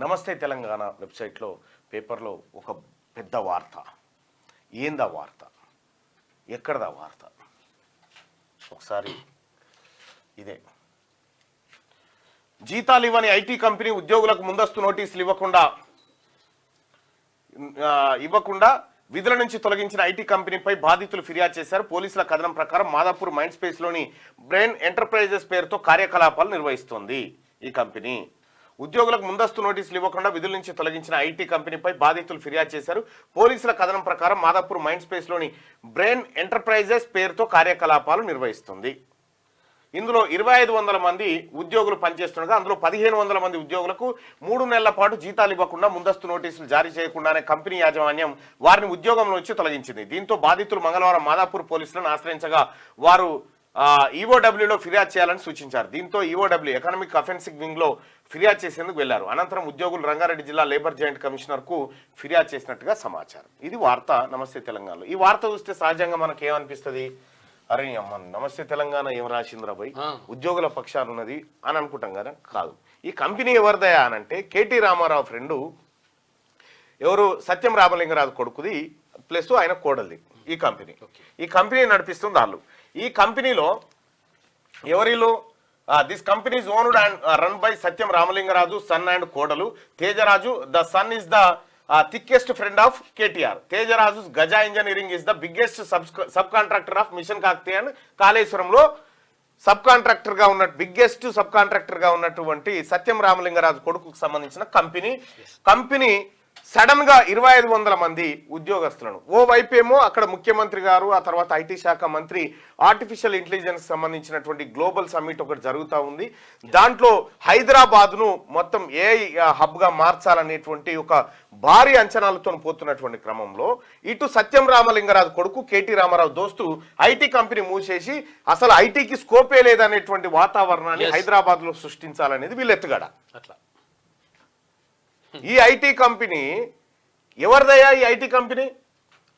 నమస్తే తెలంగాణ వెబ్సైట్లో పేపర్లో ఒక పెద్ద వార్త. ఏందా వార్త, ఎక్కడదా వార్త? ఒకసారి ఇదే, జీతాలు ఇవ్వని ఐటీ కంపెనీ ఉద్యోగులకు ముందస్తు నోటీసులు ఇవ్వకుండా విధుల నుంచి తొలగించిన ఐటీ కంపెనీపై బాధితులు ఫిర్యాదు చేశారు. పోలీసుల కథనం ప్రకారం మాదాపూర్ మైండ్ స్పేస్లోని బ్రెయిన్ ఎంటర్ప్రైజెస్ పేరుతో కార్యకలాపాలు నిర్వహిస్తోంది. ఈ కంపెనీ ఉద్యోగులకు ముందస్తు నోటీసులు ఇవ్వకుండా విధుల నుంచి తొలగించిన ఐటీ కంపెనీపై బాధితులు ఫిర్యాదు చేశారు. పోలీసుల కథనం ప్రకారం మాదాపూర్ మైండ్ స్పేస్లోని బ్రెయిన్ ఎంటర్ప్రైజెస్ పేరుతో కార్యకలాపాలు నిర్వహిస్తుంది. ఇందులో 2500 మంది ఉద్యోగులు పనిచేస్తుండగా అందులో 1500 మంది ఉద్యోగులకు 3 నెలల పాటు జీతాలు ఇవ్వకుండా ముందస్తు నోటీసులు జారీ చేయకుండానే కంపెనీ యాజమాన్యం వారిని ఉద్యోగంలో నుంచి తొలగించింది. దీంతో బాధితులు మంగళవారం మాదాపూర్ పోలీసులను ఆశ్రయించగా వారు ఈఓడబ్ల్యూలో ఫిర్యాదు చేయాలని సూచించారు. దీంతో ఈఓడబ్ల్యూ ఎకనామిక్ అఫెన్సింగ్ వింగ్లో ఫిర్యాదు చేసేందుకు వెళ్లారు. అనంతరం ఉద్యోగులు రంగారెడ్డి జిల్లా లేబర్ జాయింట్ కమిషనర్కు ఫిర్యాదు చేసినట్టుగా సమాచారం. ఇది వార్త నమస్తే తెలంగాణలో. ఈ వార్త చూస్తే సహజంగా మనకు ఏమనిపిస్తుంది, అరే అమ్మ నమస్తే తెలంగాణ ఏం రాసింద్రాబాయ్, ఉద్యోగుల పక్షాలు ఉన్నది అని అనుకుంటాం కదా. కాదు, ఈ కంపెనీ ఎవరిదయా అనంటే కేటీ రామారావు ఫ్రెండు ఎవరు సత్యం రామలింగరాజు కొడుకుది ప్లస్ ఆయన కోడలిది. ఈ కంపెనీ నడిపిస్తుంది వాళ్ళు. ఈ కంపెనీలో ఎవరిలో this company is owned and run by Satyam Ramalingaraju son and కోడలు Tejaraju. The son is the thickest friend of KTR. Tejaraju's Gaja Engineering is the biggest subcontractor of Mission Kakatiya and కాళేశ్వరంలో సబ్ కాంట్రాక్టర్ గా biggest sub contractor గా ఉన్నటువంటి సత్యం రామలింగరాజు కొడుకుకు సంబంధించిన company sudden గా 2500 మంది ఉద్యోగస్తులను, ఓ వైపేమో అక్కడ ముఖ్యమంత్రి గారు, ఆ తర్వాత ఐటీ శాఖ మంత్రి ఆర్టిఫిషియల్ ఇంటెలిజెన్స్ సంబంధించినటువంటి గ్లోబల్ సమ్మిట్ ఒకటి జరుగుతూ ఉంది. దాంట్లో హైదరాబాద్ ను మొత్తం ఏఐ హబ్ గా మార్చాలనేటువంటి ఒక భారీ అంచనాలతో పోతున్నటువంటి క్రమంలో ఇటు సత్యం రామలింగరాజు కొడుకు కేటీ రామారావు దోస్తు ఐటీ కంపెనీ మూసేసి అసలు ఐటీకి స్కోపే లేదనేటువంటి వాతావరణాన్ని హైదరాబాద్ లో సృష్టించాలనేది వీళ్ళ ఎత్తుగడ. అట్లా ఈ ఐటీ కంపెనీ ఎవరిదయ్యా? ఈ ఐటీ కంపెనీ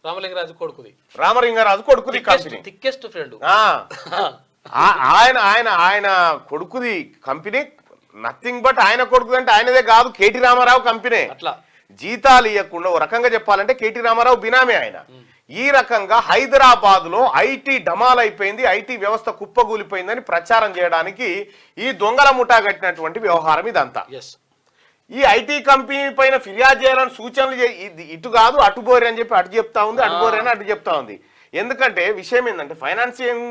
రామలింగరాజు కొడుకుది కంపెనీ. థిక్కెస్ట్ ఫ్రెండ్ ఆయన కొడుకుది కంపెనీ. నథింగ్ బట్ ఆయన కొడుకుది అంటే ఆయనదే కాదు, కేటీ రామారావు కంపెనీ. అట్లా జీతాలు ఇవ్వకుండా ఓ రకంగా చెప్పాలంటే కేటీ రామారావు బినామీ ఆయన. ఈ రకంగా హైదరాబాద్ లో ఐటీ డమాల్ అయిపోయింది, ఐటీ వ్యవస్థ కుప్పగూలిపోయిందని ప్రచారం చేయడానికి ఈ దొంగల ముఠా కట్టినటువంటి వ్యవహారం ఇదంతా. ఈ ఐటీ కంపెనీ పైన ఫిర్యాదు చేయాలని సూచనలు ఇటు కాదు అటు బోరి అని చెప్పి అటు చెప్తా ఉంది, అటు బోరి అని అటు చెప్తా ఉంది. ఎందుకంటే విషయం ఏంటంటే ఫైనాన్షియల్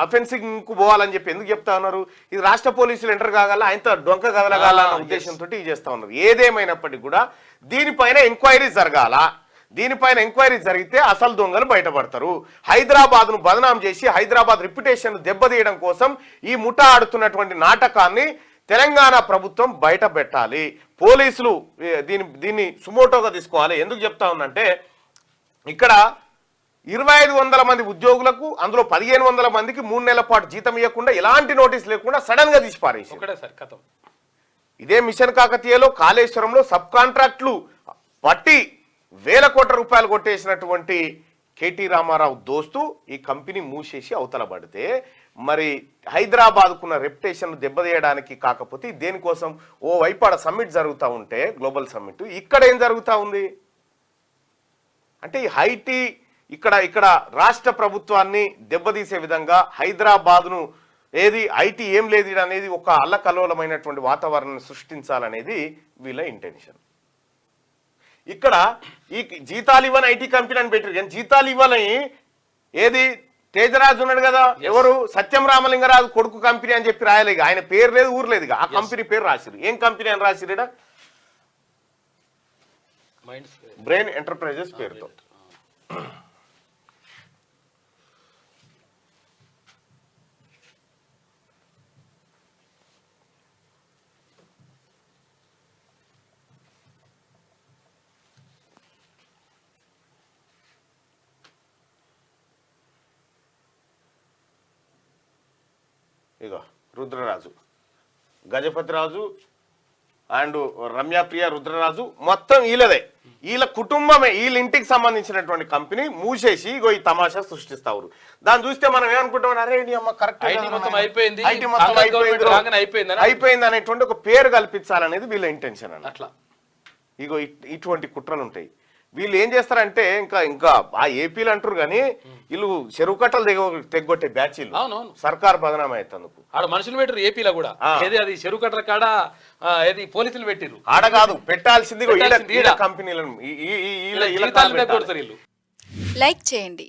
అఫెన్సింగ్ కు పోవాలని చెప్పి ఎందుకు చెప్తా ఉన్నారు? ఇది రాష్ట్ర పోలీసులు ఎంటర్ కాగల, ఆయనతో డొంక కదలగాల అన్న ఉద్దేశంతో ఇది చేస్తా ఉన్నారు. ఏదేమైనప్పటికీ కూడా దీనిపైన ఎంక్వైరీ జరగాల. దీనిపైన ఎంక్వైరీ జరిగితే అసలు దొంగలు బయటపడతారు. హైదరాబాద్ ను బదనాం చేసి హైదరాబాద్ రిప్యుటేషన్ దెబ్బతీయడం కోసం ఈ ముఠా ఆడుతున్నటువంటి నాటకాన్ని తెలంగాణ ప్రభుత్వం బయట పెట్టాలి. పోలీసులు దీన్ని సుమోటోగా తీసుకోవాలి. ఎందుకు చెప్తా ఉన్నంటే ఇక్కడ 2500 మంది ఉద్యోగులకు అందులో 1500 మందికి 3 నెలల పాటు జీతం ఇవ్వకుండా ఎలాంటి నోటీస్ లేకుండా సడన్ గా తీసి పారేసి ఇదే మిషన్ కాకతీయలో కాళేశ్వరంలో సబ్ కాంట్రాక్ట్లు పట్టి వేల కోట్ల రూపాయలు కొట్టేసినటువంటి కేటీ రామారావు దోస్తు ఈ కంపెనీ మూసేసి అవతల పడితే మరి హైదరాబాద్కున్న రెప్యుటేషన్ దెబ్బతీయడానికి కాకపోతే దేనికోసం ఓ వైపాడ సమ్మిట్ జరుగుతూ ఉంటే గ్లోబల్ సమ్మిట్ ఇక్కడ ఏం జరుగుతూ ఉంది అంటే ఈ ఐటీ ఇక్కడ రాష్ట్ర ప్రభుత్వాన్ని దెబ్బతీసే విధంగా హైదరాబాద్ను ఏది ఐటీ ఏం లేదు అనేది ఒక అల్లకల్లోలమైనటువంటి వాతావరణాన్ని సృష్టించాలనేది వీళ్ళ ఇంటెన్షన్. ఇక్కడ ఈ జీతాలు ఇవ్వని ఐటీ కంపెనీ అని పెట్టారు, కానీ జీతాలు ఇవ్వని ఏది తేజరాజు ఉన్నాడు కదా, ఎవరు సత్యం రామలింగరాజు కొడుకు కంపెనీ అని చెప్పి రాయలేదు. ఆయన పేరు లేదు, ఊరు లేదు, ఆ కంపెనీ పేరు రాసిరు. ఏం కంపెనీ అని రాసిరు? బ్రెయిన్ ఎంటర్ప్రైజెస్ పేరుతో. ఇగో రుద్రరాజు, గజపతిరాజు అండ్ రమ్యాప్రియ రుద్రరాజు మొత్తం వీళ్ళదే. వీళ్ళ కుటుంబమే వీళ్ళ ఇంటికి సంబంధించినటువంటి కంపెనీ మూసేసి ఇగో ఈ తమాషా సృష్టిస్తారు. దాన్ని చూస్తే మనం ఏమనుకుంటాం, అరే నీ అమ్మ కరెక్ట్ అయిపోయింది అనేటువంటి ఒక పేరు కల్పించాలనేది వీళ్ళ ఇంటెన్షన్ అన్న. అట్లా ఇగో ఇటువంటి కుట్రలు ఉంటాయి. వీళ్ళు ఏం చేస్తారంటే ఇంకా ఆ ఏపీలు అంటారు కానీ వీళ్ళు చెరువు కట్టలు తెగొట్టే బ్యాచీలు సర్కార్ బదనామా అవుతందుకు ఆడ మనుషులు పెట్టరు ఏపీలో కూడా. ఏది అది చెరువు కట్టల కాడ ఏది పోలీసులు పెట్టిరు ఆడ కాదు పెట్టాల్సింది కంపెనీలను. లైక్ చేయండి.